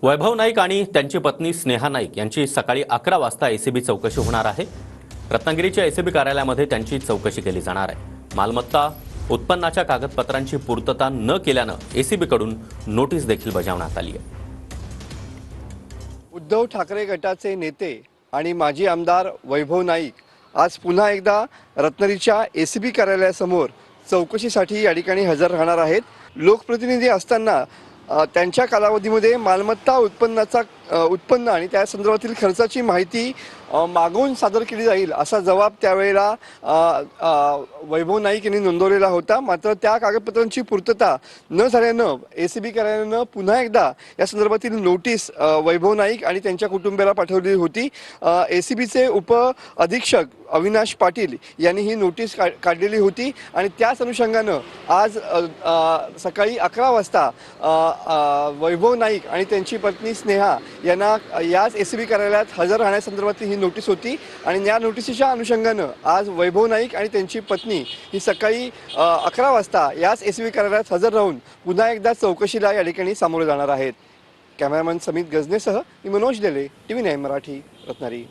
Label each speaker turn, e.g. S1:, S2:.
S1: वैभव नाईक आणि त्यांची पत्नी स्नेहा नाईक यांची सकाळी 11 वाजता एसीबी चौकशी होणार आहे। रत्नागिरीच्या एसीबी कार्यालयामध्ये त्यांची चौकशी केली जाणार आहे। मालमत्ता उत्पन्नाच्या कागदपत्रांची पूर्तता न केल्यानं एसीबी कडून नोटीस देखील बजावण्यात आली आहे।
S2: उद्धव ठाकरे गटाचे नेते आणि माजी आमदार वैभव नाईक आज पुन्हा एकदा रत्नागिरीच्या एसीबी कार्यालयासमोर चौकशीसाठी या ठिकाणी हजर राहणार आहेत। लोकप्रतिनिधी असताना त्यांच्या कालावधीमध्ये मालमत्ता उत्पन्न आणि त्या संदर्भातील खर्चाची माहिती मागून सादर केली जाईल असा जबाब त्यावेळेला वैभव नाईक यांनी नोंदवलेला होता। मात्र त्या कागदपत्रांची पूर्तता न झाल्यानं एसीबी कार्यालयानं पुन्हा एकदा या संदर्भातील नोटीस वैभव नाईक आणि त्यांच्या कुटुंबियाला पाठवली होती। एसीबीचे उप अधीक्षक अविनाश पाटील यांनी ही नोटीस काढलेली होती आणि त्याच अनुषंगानं आज सकाळी 11 वाजता वैभव नाईक आणि त्यांची पत्नी स्नेहा यांना याच एसीबी कार्यालयात हजर राहण्यासंदर्भातली ही नोटीस होती आणि या नोटीसच्या अनुषंगानं आज वैभव नाईक आणि त्यांची पत्नी ही सकाळी 11 वाजता याच एसीबी कार्यालयात हजर राहून पुन्हा एकदा चौकशीला या ठिकाणी सामोरे जाणार आहेत। कॅमेरामॅन समित गजनेसह मी मनोज डेले, TV9 मराठी, रत्नागिरी।